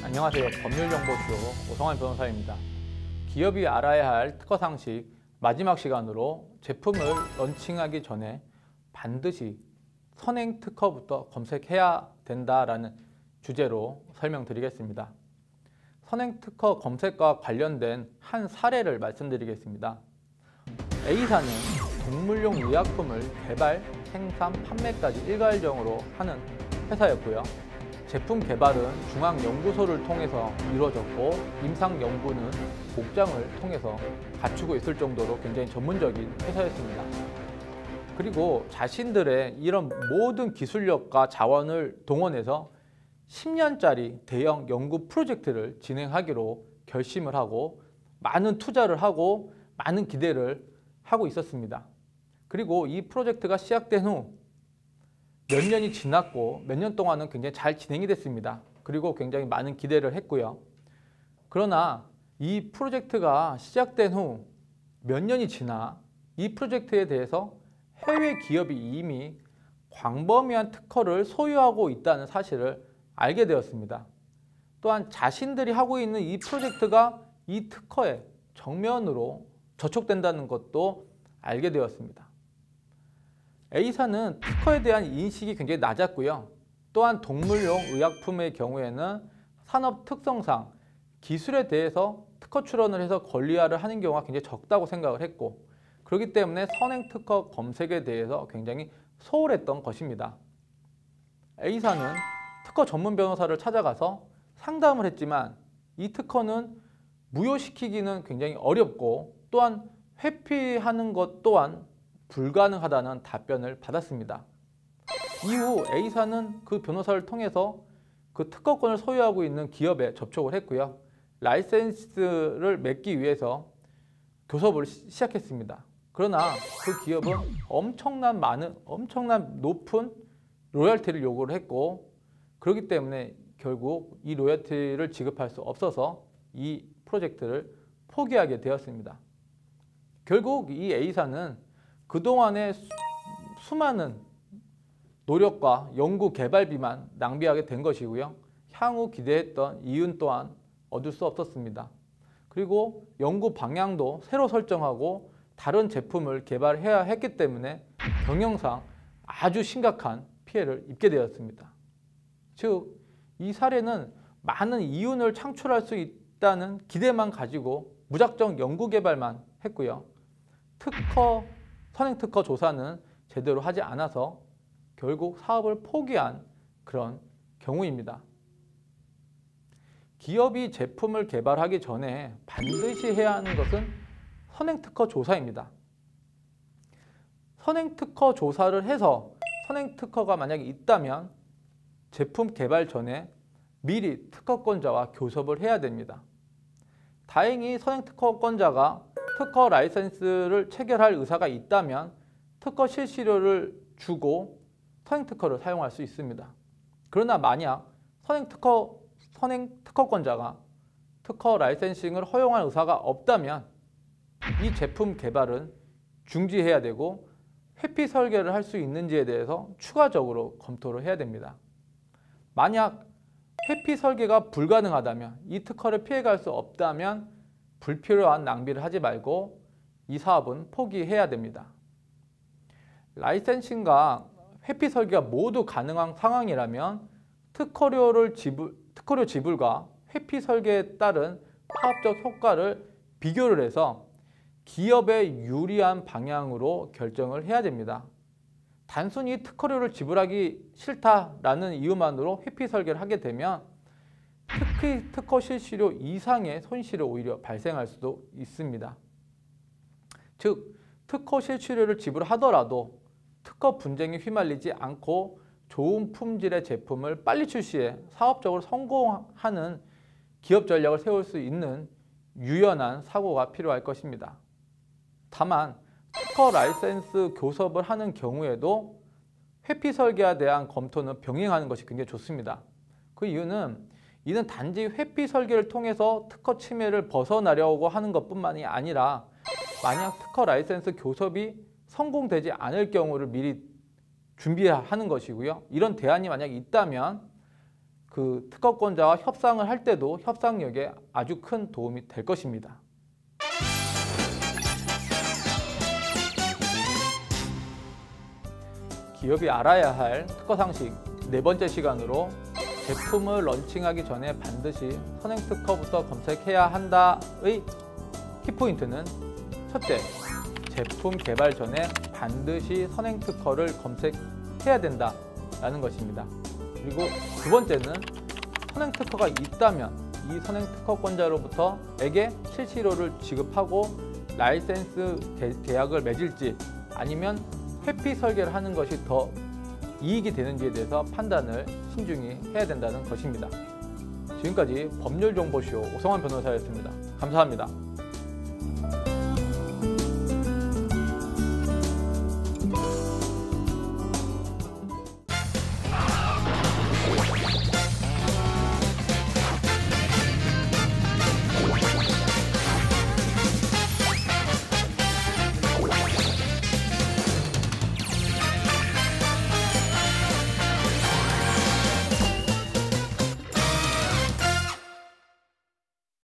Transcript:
안녕하세요. 법률정보쇼 오성환 변호사입니다. 기업이 알아야 할 특허 상식 마지막 시간으로 제품을 런칭하기 전에 반드시 선행 특허부터 검색해야 된다라는 주제로 설명드리겠습니다. 선행 특허 검색과 관련된 한 사례를 말씀드리겠습니다. A사는 동물용 의약품을 개발, 생산, 판매까지 일괄적으로 하는 회사였고요. 제품 개발은 중앙연구소를 통해서 이루어졌고 임상연구는 목장을 통해서 갖추고 있을 정도로 굉장히 전문적인 회사였습니다. 그리고 자신들의 이런 모든 기술력과 자원을 동원해서 10년짜리 대형 연구 프로젝트를 진행하기로 결심을 하고 많은 투자를 하고 많은 기대를 하고 있었습니다. 그리고 이 프로젝트가 시작된 후 몇 년이 지났고 몇 년 동안은 굉장히 잘 진행이 됐습니다. 그리고 굉장히 많은 기대를 했고요. 그러나 이 프로젝트가 시작된 후 몇 년이 지나 이 프로젝트에 대해서 해외 기업이 이미 광범위한 특허를 소유하고 있다는 사실을 알게 되었습니다. 또한 자신들이 하고 있는 이 프로젝트가 이 특허에 정면으로 저촉된다는 것도 알게 되었습니다. A사는 특허에 대한 인식이 굉장히 낮았고요. 또한 동물용 의약품의 경우에는 산업 특성상 기술에 대해서 특허 출원을 해서 권리화를 하는 경우가 굉장히 적다고 생각을 했고, 그렇기 때문에 선행 특허 검색에 대해서 굉장히 소홀했던 것입니다. A사는 특허 전문 변호사를 찾아가서 상담을 했지만 이 특허는 무효시키기는 굉장히 어렵고 또한 회피하는 것 또한 불가능하다는 답변을 받았습니다. 이후 A사는 그 변호사를 통해서 그 특허권을 소유하고 있는 기업에 접촉을 했고요. 라이센스를 맺기 위해서 교섭을 시작했습니다. 그러나 그 기업은 엄청난 높은 로열티를 요구를 했고, 그렇기 때문에 결국 이 로열티를 지급할 수 없어서 이 프로젝트를 포기하게 되었습니다. 결국 이 A사는 그동안의 수많은 노력과 연구 개발비만 낭비하게 된 것이고요. 향후 기대했던 이윤 또한 얻을 수 없었습니다. 그리고 연구 방향도 새로 설정하고 다른 제품을 개발해야 했기 때문에 경영상 아주 심각한 피해를 입게 되었습니다. 즉, 이 사례는 많은 이윤을 창출할 수 있다는 기대만 가지고 무작정 연구 개발만 했고요. 선행 특허 조사는 제대로 하지 않아서 결국 사업을 포기한 그런 경우입니다. 기업이 제품을 개발하기 전에 반드시 해야 하는 것은 선행 특허 조사입니다. 선행 특허 조사를 해서 선행 특허가 만약에 있다면 제품 개발 전에 미리 특허권자와 교섭을 해야 됩니다. 다행히 선행 특허권자가 특허 라이센스를 체결할 의사가 있다면 특허 실시료를 주고 선행 특허를 사용할 수 있습니다. 그러나 만약 선행 특허권자가 특허 라이센싱을 허용할 의사가 없다면 이 제품 개발은 중지해야 되고 회피 설계를 할 수 있는지에 대해서 추가적으로 검토를 해야 됩니다. 만약 회피 설계가 불가능하다면, 이 특허를 피해갈 수 없다면 불필요한 낭비를 하지 말고 이 사업은 포기해야 됩니다. 라이센싱과 회피 설계가 모두 가능한 상황이라면 특허료 지불과 회피 설계에 따른 사업적 효과를 비교를 해서 기업에 유리한 방향으로 결정을 해야 됩니다. 단순히 특허료를 지불하기 싫다라는 이유만으로 회피 설계를 하게 되면 특허 실시료 이상의 손실이 오히려 발생할 수도 있습니다. 즉, 특허 실시료를 지불하더라도 특허 분쟁에 휘말리지 않고 좋은 품질의 제품을 빨리 출시해 사업적으로 성공하는 기업 전략을 세울 수 있는 유연한 사고가 필요할 것입니다. 다만 특허 라이센스 교섭을 하는 경우에도 회피 설계에 대한 검토는 병행하는 것이 굉장히 좋습니다. 그 이유는 이는 단지 회피 설계를 통해서 특허 침해를 벗어나려고 하는 것뿐만이 아니라 만약 특허 라이센스 교섭이 성공되지 않을 경우를 미리 준비하는 것이고요. 이런 대안이 만약 있다면 그 특허권자와 협상을 할 때도 협상력에 아주 큰 도움이 될 것입니다. 기업이 알아야 할 특허 상식 네 번째 시간으로 제품을 런칭하기 전에 반드시 선행 특허부터 검색해야 한다의 키포인트는 첫째, 제품 개발 전에 반드시 선행 특허를 검색해야 된다라는 것입니다. 그리고 두 번째는 선행 특허가 있다면 이 선행 특허권자로부터에게 실시료를 지급하고 라이센스 계약을 맺을지 아니면 회피 설계를 하는 것이 더 이익이 되는지에 대해서 판단을 신중히 해야 된다는 것입니다. 지금까지 법률정보쇼 오성환 변호사였습니다. 감사합니다.